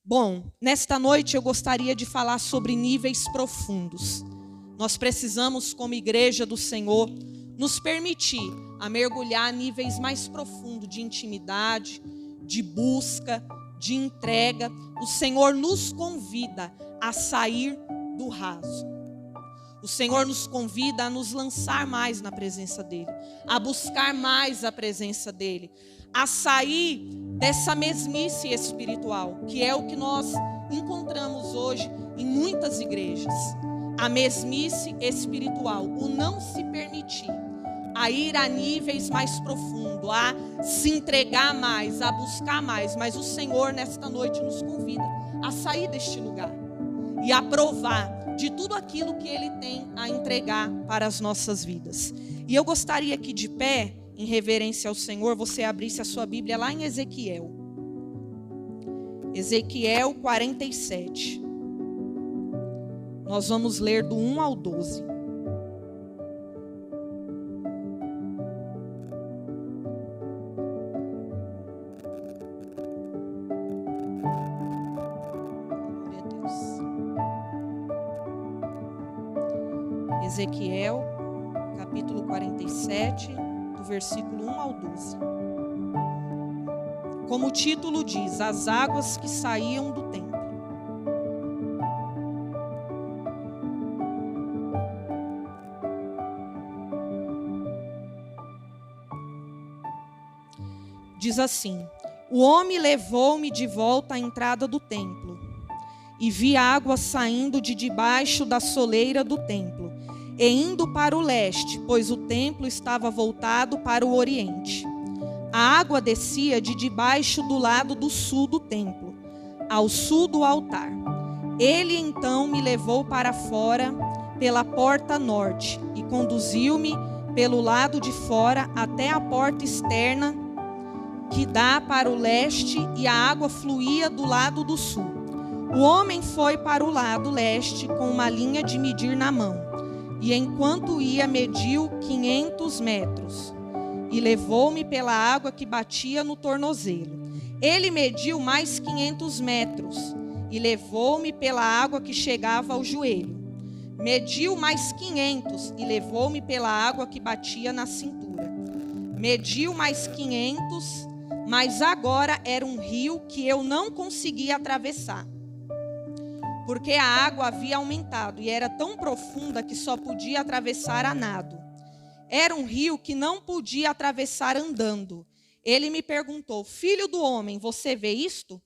Bom, nesta noite eu gostaria de falar sobre níveis profundos. Nós precisamos, como igreja do Senhor, nos permitir a mergulhar níveis mais profundos de intimidade, de busca, de entrega. O Senhor nos convida a sair do raso. O Senhor nos convida a nos lançar mais na presença dEle, a buscar mais a presença dEle, a sair dessa mesmice espiritual, que é o que nós encontramos hoje em muitas igrejas. A mesmice espiritual, o não se permitir, a ir a níveis mais profundos, a se entregar mais, a buscar mais. Mas o Senhor nesta noite nos convida a sair deste lugar e a provar de tudo aquilo que Ele tem a entregar para as nossas vidas. E eu gostaria que de pé, em reverência ao Senhor, você abrisse a sua Bíblia lá em Ezequiel. Ezequiel 47. Nós vamos ler do 1 ao 12. Glória a Deus. Ezequiel, capítulo 47, do versículo 1 ao 12. Como o título diz, as águas que saíam do templo. Diz assim: o homem levou-me de volta à entrada do templo, e vi água saindo de debaixo da soleira do templo, e indo para o leste, pois o templo estava voltado para o oriente. A água descia de debaixo do lado do sul do templo, ao sul do altar. Ele então me levou para fora pela porta norte, e conduziu-me pelo lado de fora até a porta externa, que dá para o leste, e a água fluía do lado do sul. O homem foi para o lado leste com uma linha de medir na mão, e enquanto ia mediu 500 metros, e levou-me pela água que batia no tornozelo. Ele mediu mais 500 metros, e levou-me pela água que chegava ao joelho. Mediu mais 500, e levou-me pela água que batia na cintura. Mediu mais 500, mas agora era um rio que eu não conseguia atravessar, porque a água havia aumentado e era tão profunda que só podia atravessar a nado. Era um rio que não podia atravessar andando. Ele me perguntou: filho do homem, você vê isto?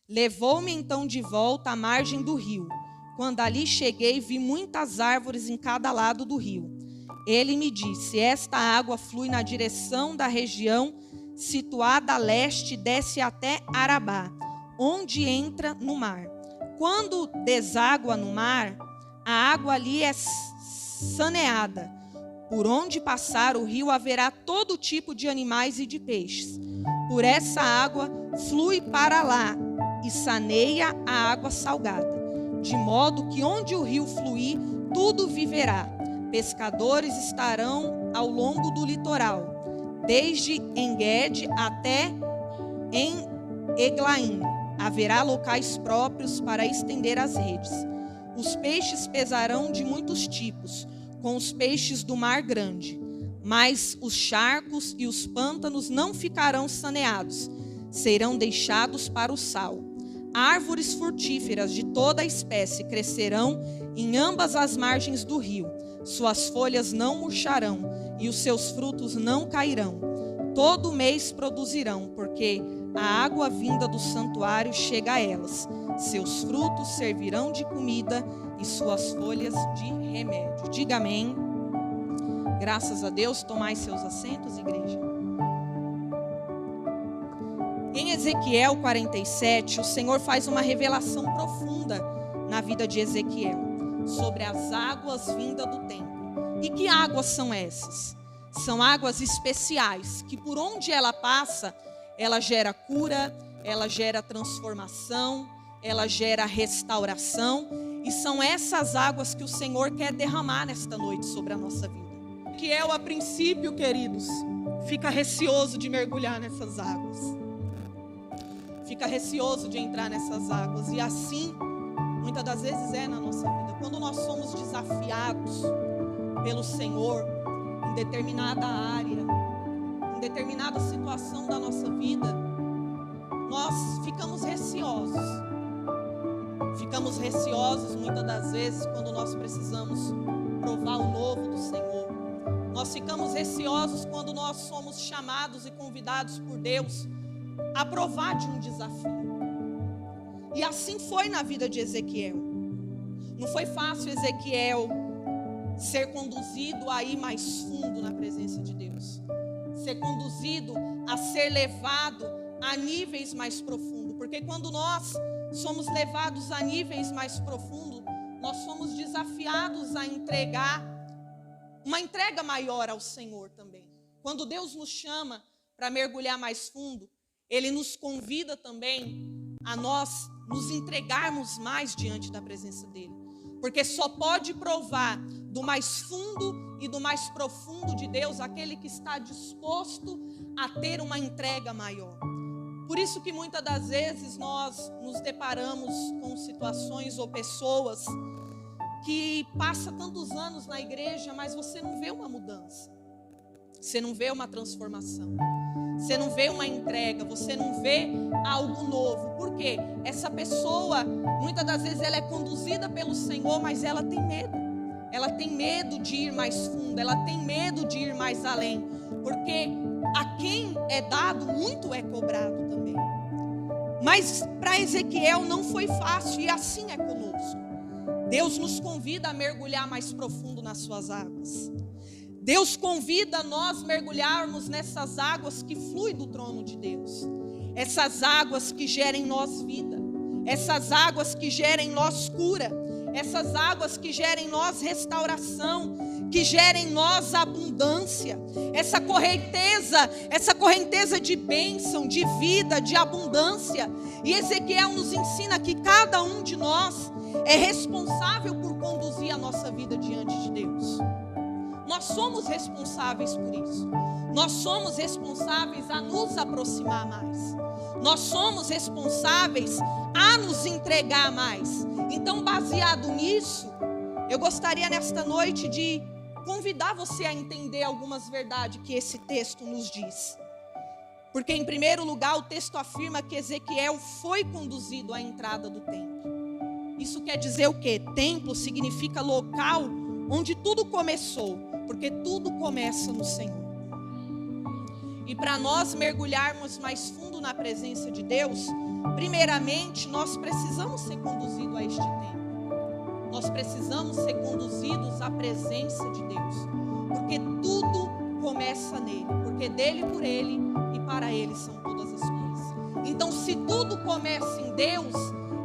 Levou-me então de volta à margem do rio. Quando ali cheguei, vi muitas árvores em cada lado do rio. Ele me disse: esta água flui na direção da região situada a leste e desce até Arabá, onde entra no mar. Quando deságua no mar, a água ali é saneada. Por onde passar o rio haverá todo tipo de animais e de peixes. Por essa água flui para lá e saneia a água salgada, de modo que onde o rio fluir, tudo viverá. Pescadores estarão ao longo do litoral, desde En-Gedi até em Eglaim. Haverá locais próprios para estender as redes. Os peixes pesarão de muitos tipos, com os peixes do mar grande. Mas os charcos e os pântanos não ficarão saneados, serão deixados para o sal. Árvores frutíferas de toda a espécie crescerão em ambas as margens do rio. Suas folhas não murcharão e os seus frutos não cairão. Todo mês produzirão, porque a água vinda do santuário chega a elas. Seus frutos servirão de comida e suas folhas de remédio. Diga amém. Graças a Deus. Tomai seus assentos, igreja. Em Ezequiel 47, o Senhor faz uma revelação profunda na vida de Ezequiel sobre as águas vindas do templo. E que águas são essas? São águas especiais, que por onde ela passa, ela gera cura, ela gera transformação, ela gera restauração. E são essas águas que o Senhor quer derramar nesta noite sobre a nossa vida. Que é o a princípio, queridos, fica receoso de mergulhar nessas águas. fica receoso de entrar nessas águas. E assim, muitas das vezes é na nossa vida. Quando nós somos desafiados pelo Senhor em determinada área, em determinada situação da nossa vida, nós ficamos receosos. Ficamos receosos muitas das vezes quando nós precisamos provar o novo do Senhor. Nós ficamos receosos quando nós somos chamados e convidados por Deus a provar de um desafio. E assim foi na vida de Ezequiel. Não foi fácil Ezequiel ser conduzido a ir mais fundo na presença de Deus. Ser conduzido a ser levado a níveis mais profundos. Porque quando nós somos levados a níveis mais profundos, nós somos desafiados a entregar uma entrega maior ao Senhor também. Quando Deus nos chama para mergulhar mais fundo, Ele nos convida também a nós nos entregarmos mais diante da presença dEle. Porque só pode provar do mais fundo e do mais profundo de Deus aquele que está disposto a ter uma entrega maior. Por isso que muitas das vezes nós nos deparamos com situações ou pessoas que passam tantos anos na igreja, mas você não vê uma mudança. Você não vê uma transformação. Você não vê uma entrega, você não vê algo novo. Por quê? Essa pessoa, muitas das vezes ela é conduzida pelo Senhor, mas ela tem medo. Ela tem medo de ir mais fundo, ela tem medo de ir mais além. Porque a quem é dado, muito é cobrado também. Mas para Ezequiel não foi fácil, e assim é conosco. Deus nos convida a mergulhar mais profundo nas suas águas. Deus convida nós mergulharmos nessas águas que fluem do trono de Deus. Essas águas que gerem em nós vida. Essas águas que gerem em nós cura. Essas águas que gerem em nós restauração. Que gerem em nós abundância. Essa correnteza de bênção, de vida, de abundância. E Ezequiel nos ensina que cada um de nós é responsável por conduzir a nossa vida diante de Deus. Nós somos responsáveis por isso. Nós somos responsáveis a nos aproximar mais. Nós somos responsáveis a nos entregar mais. Então, baseado nisso, eu gostaria nesta noite de convidar você a entender algumas verdades que esse texto nos diz. Porque, em primeiro lugar, o texto afirma que Ezequiel foi conduzido à entrada do templo. Isso quer dizer o quê? Templo significa local onde tudo começou. Porque tudo começa no Senhor. E para nós mergulharmos mais fundo na presença de Deus, primeiramente nós precisamos ser conduzidos a este tempo. Nós precisamos ser conduzidos à presença de Deus. Porque tudo começa nele. Porque dele, por ele e para ele são todas as coisas. Então, se tudo começa em Deus,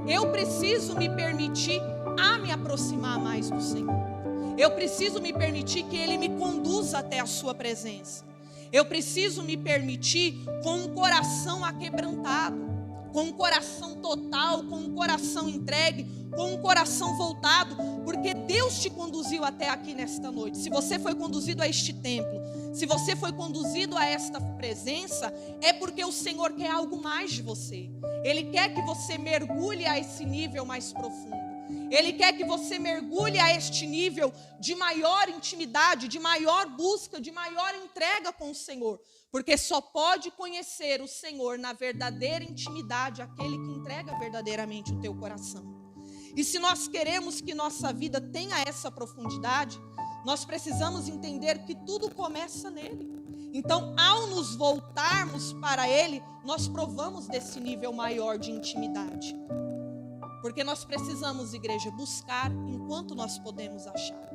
eu preciso me permitir a me aproximar mais do Senhor. Eu preciso me permitir que Ele me conduza até a sua presença. Eu preciso me permitir com um coração aquebrantado, com um coração total, com um coração entregue, com um coração voltado, porque Deus te conduziu até aqui nesta noite. Se você foi conduzido a este templo, se você foi conduzido a esta presença, é porque o Senhor quer algo mais de você. Ele quer que você mergulhe a esse nível mais profundo. Ele quer que você mergulhe a este nível de maior intimidade, de maior busca, de maior entrega com o Senhor. Porque só pode conhecer o Senhor na verdadeira intimidade aquele que entrega verdadeiramente o teu coração. E se nós queremos que nossa vida tenha essa profundidade, nós precisamos entender que tudo começa nele. Então, ao nos voltarmos para Ele, nós provamos desse nível maior de intimidade. Porque nós precisamos, igreja, buscar enquanto nós podemos achar.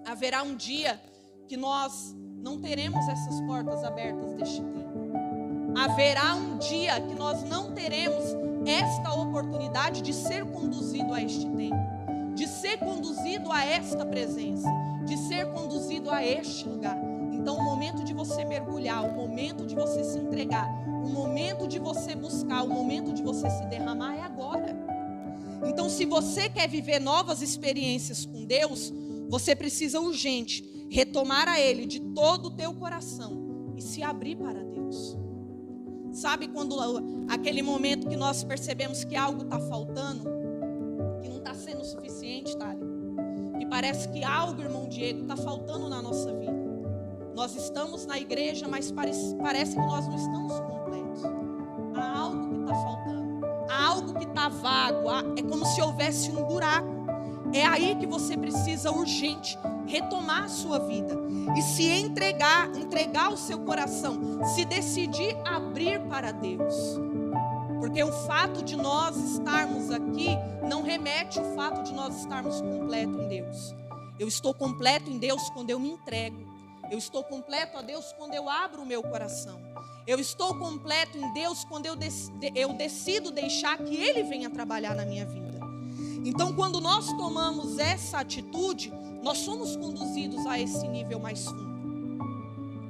Haverá um dia que nós não teremos essas portas abertas deste tempo. Haverá um dia que nós não teremos esta oportunidade de ser conduzido a este tempo, de ser conduzido a esta presença, de ser conduzido a este lugar. Então, o momento de você mergulhar, o momento de você se entregar, o momento de você buscar, o momento de você se derramar é agora. Então, se você quer viver novas experiências com Deus, você precisa urgente retomar a Ele de todo o teu coração e se abrir para Deus. Sabe quando aquele momento que nós percebemos que algo está faltando, que não está sendo suficiente, Thali? Que parece que algo, irmão Diego, está faltando na nossa vida. Nós estamos na igreja, mas parece que nós não estamos completos. Há algo que está faltando, há algo que está vago, é como se houvesse um buraco. É aí que você precisa urgente retomar a sua vida e se entregar o seu coração, se decidir abrir para Deus. Porque o fato de nós estarmos aqui não remete ao fato de nós estarmos completos em Deus. Eu estou completo em Deus quando eu me entrego. Eu estou completo a Deus quando eu abro o meu coração. Eu estou completo em Deus quando eu decido deixar que Ele venha trabalhar na minha vida. Então, quando nós tomamos essa atitude, nós somos conduzidos a esse nível mais fundo.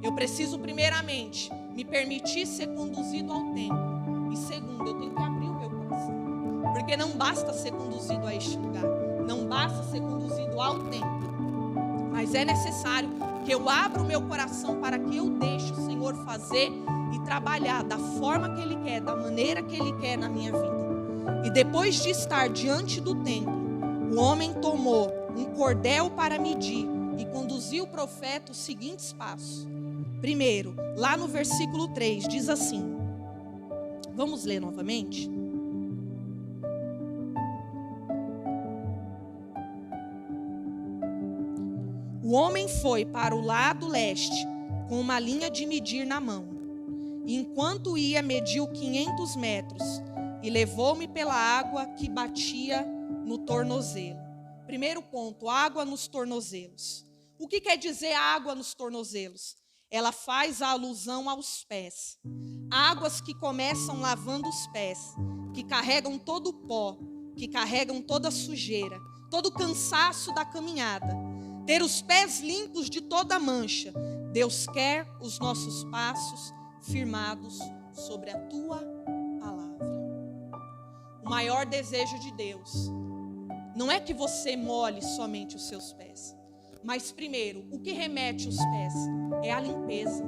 Eu preciso, primeiramente, me permitir ser conduzido ao templo. E segundo, eu tenho que abrir o meu coração. Porque não basta ser conduzido a este lugar. Não basta ser conduzido ao templo. Mas é necessário que eu abra o meu coração para que eu deixe o Senhor fazer e trabalhar da forma que Ele quer, da maneira que Ele quer na minha vida. E depois de estar diante do templo, o homem tomou um cordel para medir e conduziu o profeta os seguintes passos. Primeiro, lá no versículo 3, diz assim. Vamos ler novamente? O homem foi para o lado leste com uma linha de medir na mão. E enquanto ia, mediu 500 metros e levou-me pela água que batia no tornozelo. Primeiro ponto, água nos tornozelos. O que quer dizer água nos tornozelos? Ela faz a alusão aos pés. Águas que começam lavando os pés, que carregam todo o pó, que carregam toda a sujeira, todo o cansaço da caminhada. Ter os pés limpos de toda mancha. Deus quer os nossos passos firmados sobre a tua palavra. O maior desejo de Deus não é que você molhe somente os seus pés. Mas primeiro, o que remete os pés é a limpeza,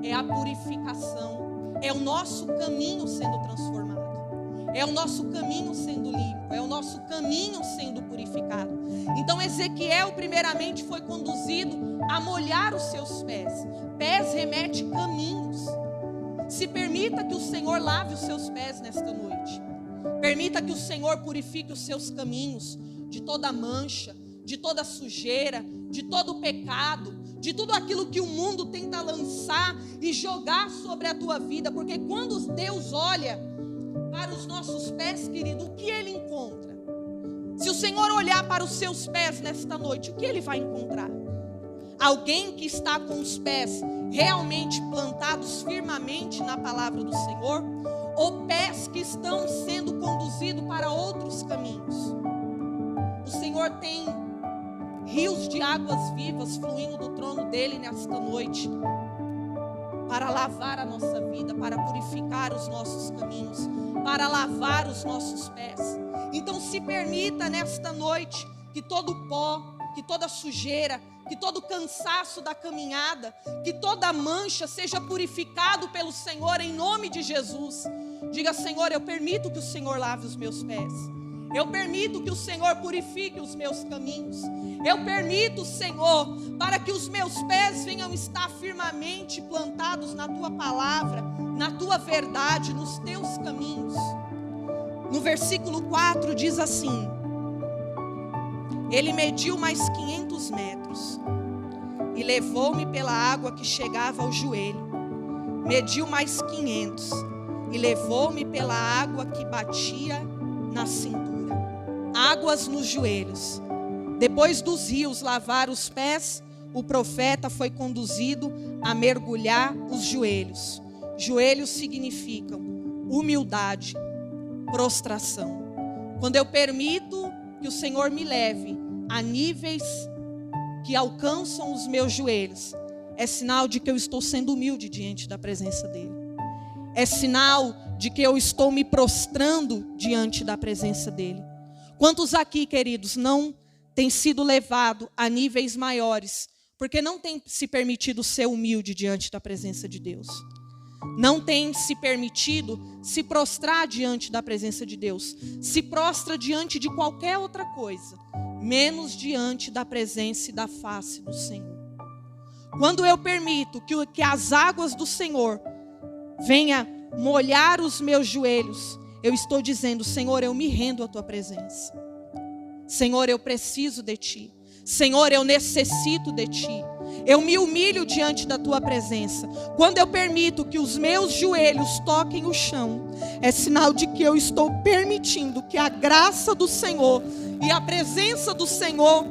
é a purificação, é o nosso caminho sendo transformado, é o nosso caminho sendo limpo, é o nosso caminho sendo purificado. Então Ezequiel primeiramente foi conduzido a molhar os seus pés. Pés remete caminhos. Se permita que o Senhor lave os seus pés nesta noite. Permita que o Senhor purifique os seus caminhos de toda mancha, de toda sujeira, de todo pecado, de tudo aquilo que o mundo tenta lançar e jogar sobre a tua vida. Porque quando Deus olha para os nossos pés, querido, o que Ele encontra? Se o Senhor olhar para os seus pés nesta noite, o que Ele vai encontrar? Alguém que está com os pés realmente plantados firmemente na palavra do Senhor, ou pés que estão sendo conduzidos para outros caminhos? O Senhor tem rios de águas vivas fluindo do trono dele nesta noite, para lavar a nossa vida, para purificar os nossos caminhos, para lavar os nossos pés. Então se permita nesta noite que todo o pó, que toda sujeira, que todo cansaço da caminhada, que toda mancha seja purificado pelo Senhor em nome de Jesus. Diga: Senhor, eu permito que o Senhor lave os meus pés. Eu permito que o Senhor purifique os meus caminhos. Eu permito, Senhor, para que os meus pés venham estar firmemente plantados na Tua palavra, na Tua verdade, nos Teus caminhos. No versículo 4 diz assim: Ele mediu mais 500 metros e levou-me pela água que chegava ao joelho. Mediu mais 500 e levou-me pela água que batia na cintura. Águas nos joelhos. Depois dos rios lavar os pés, o profeta foi conduzido a mergulhar os joelhos. Joelhos significam humildade, prostração. Quando eu permito que o Senhor me leve a níveis que alcançam os meus joelhos, é sinal de que eu estou sendo humilde diante da presença dele. É sinal de que eu estou me prostrando diante da presença dele. Quantos aqui, queridos, não têm sido levados a níveis maiores, porque não têm se permitido ser humilde diante da presença de Deus? não tem se permitido se prostrar diante da presença de Deus. Se prostra diante de qualquer outra coisa, menos diante da presença e da face do Senhor. Quando eu permito que as águas do Senhor venha molhar os meus joelhos, eu estou dizendo: Senhor, eu me rendo à tua presença. Senhor, eu preciso de ti. Senhor, eu necessito de ti. Eu me humilho diante da tua presença. Quando eu permito que os meus joelhos toquem o chão, é sinal de que eu estou permitindo que a graça do Senhor e a presença do Senhor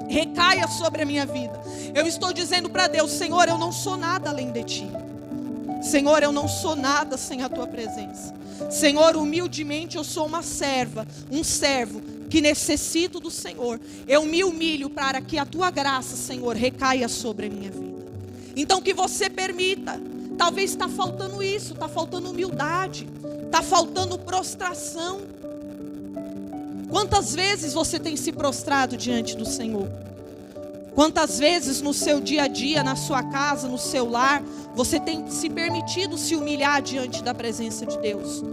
recaia sobre a minha vida. Eu estou dizendo para Deus: Senhor, eu não sou nada além de ti. Senhor, eu não sou nada sem a tua presença. Senhor, humildemente eu sou uma serva, um servo que necessito do Senhor. Eu me humilho para que a tua graça, Senhor, recaia sobre a minha vida. Então que você permita. Talvez está faltando isso, está faltando humildade, está faltando prostração. Quantas vezes você tem se prostrado diante do Senhor? Quantas vezes no seu dia a dia, na sua casa, no seu lar, você tem se permitido se humilhar diante da presença de Deus?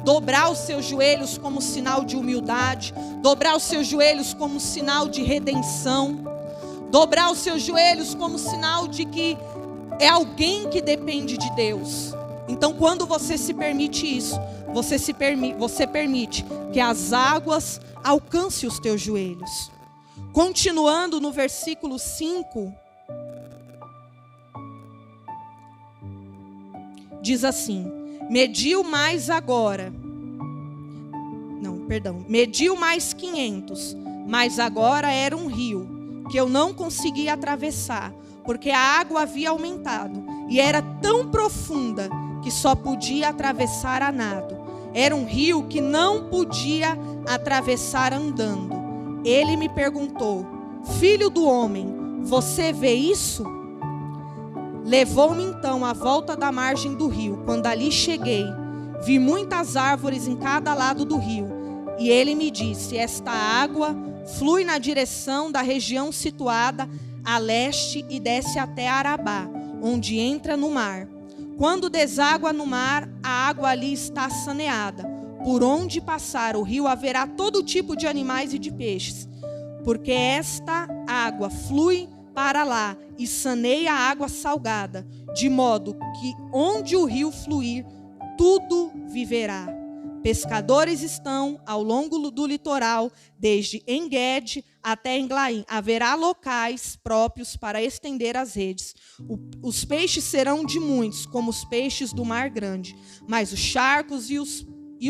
Dobrar os seus joelhos como sinal de humildade, dobrar os seus joelhos como sinal de redenção, dobrar os seus joelhos como sinal de que é alguém que depende de Deus. Então, quando você se permite isso, você permite que as águas alcancem os teus joelhos. Continuando no versículo 5, diz assim: mediu mais 500, mas agora era um rio, que eu não conseguia atravessar, porque a água havia aumentado, e era tão profunda, que só podia atravessar a nado. Era um rio que não podia atravessar andando. Ele me perguntou: filho do homem, você vê isso? Levou-me então à volta da margem do rio. Quando ali cheguei, vi muitas árvores em cada lado do rio. E ele me disse: esta água flui na direção da região situada a leste e desce até Arabá, onde entra no mar. Quando deságua no mar, a água ali está saneada. Por onde passar o rio haverá todo tipo de animais e de peixes, porque esta água flui para lá e saneia a água salgada, de modo que onde o rio fluir, tudo viverá. Pescadores estão ao longo do litoral, desde En-Gedi até Englaim. Haverá locais próprios para estender as redes. Os peixes serão de muitos, como os peixes do mar grande, mas os charcos e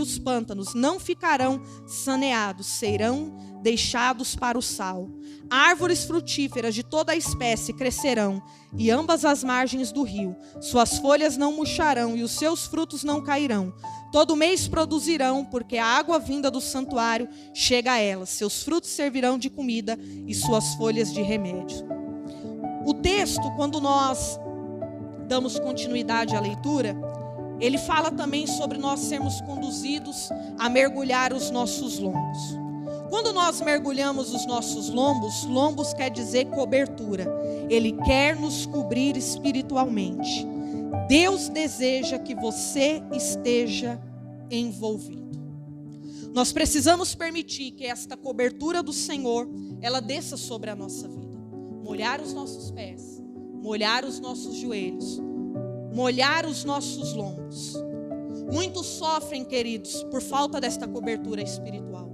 os pântanos não ficarão saneados, serão deixados para o sal. Árvores frutíferas de toda a espécie crescerão, e ambas as margens do rio. Suas folhas não murcharão, e os seus frutos não cairão. Todo mês produzirão, porque a água vinda do santuário chega a elas. Seus frutos servirão de comida, e suas folhas de remédio. O texto, quando nós damos continuidade à leitura, ele fala também sobre nós sermos conduzidos a mergulhar os nossos lombos. Quando nós mergulhamos os nossos lombos quer dizer cobertura. Ele quer nos cobrir espiritualmente. Deus deseja que você esteja envolvido. Nós precisamos permitir que esta cobertura do Senhor, ela desça sobre a nossa vida. Molhar os nossos pés, molhar os nossos joelhos, molhar os nossos lombos. Muitos sofrem, queridos, por falta desta cobertura espiritual.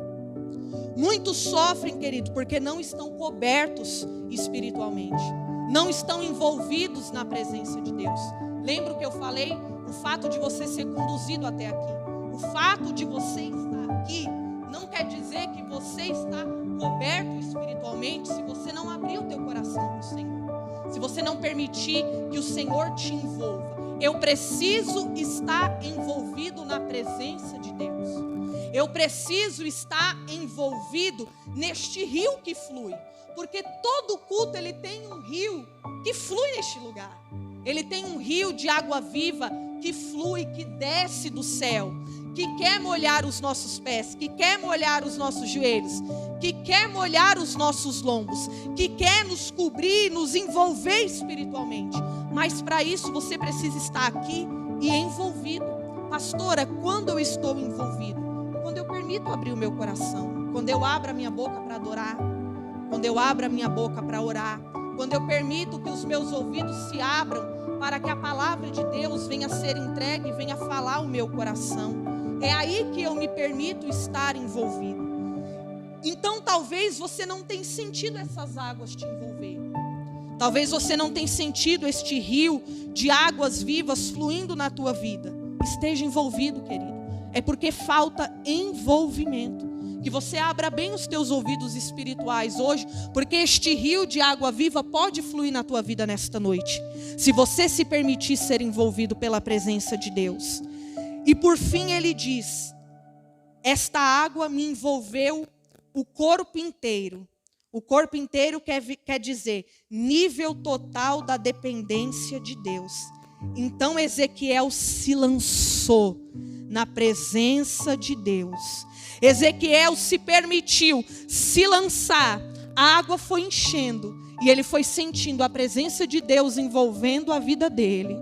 Muitos sofrem, queridos, porque não estão cobertos espiritualmente. Não estão envolvidos na presença de Deus. Lembra o que eu falei? O fato de você ser conduzido até aqui. O fato de você estar aqui não quer dizer que você está coberto espiritualmente se você não abrir o teu coração para o Senhor. Se você não permitir que o Senhor te envolva. Eu preciso estar envolvido na presença de Deus. Eu preciso estar envolvido neste rio que flui. Porque todo culto ele tem um rio que flui neste lugar. Ele tem um rio de água viva que flui, que desce do céu, que quer molhar os nossos pés, que quer molhar os nossos joelhos, que quer molhar os nossos lombos, que quer nos cobrir, nos envolver espiritualmente. Mas para isso você precisa estar aqui e envolvido. Pastora, quando eu estou envolvido? Quando eu permito abrir o meu coração, quando eu abro a minha boca para adorar, quando eu abro a minha boca para orar, quando eu permito que os meus ouvidos se abram para que a palavra de Deus venha a ser entregue e venha falar o meu coração. É aí que eu me permito estar envolvido. Então talvez você não tenha sentido essas águas te envolver. Talvez você não tenha sentido este rio de águas vivas fluindo na tua vida. Esteja envolvido, querido. É porque falta envolvimento. Que você abra bem os teus ouvidos espirituais hoje, porque este rio de água viva pode fluir na tua vida nesta noite, se você se permitir ser envolvido pela presença de Deus. E por fim ele diz: esta água me envolveu o corpo inteiro. O corpo inteiro quer dizer nível total da dependência de Deus. Então Ezequiel se lançou na presença de Deus. Ezequiel se permitiu se lançar. A água foi enchendo e ele foi sentindo a presença de Deus envolvendo a vida dele.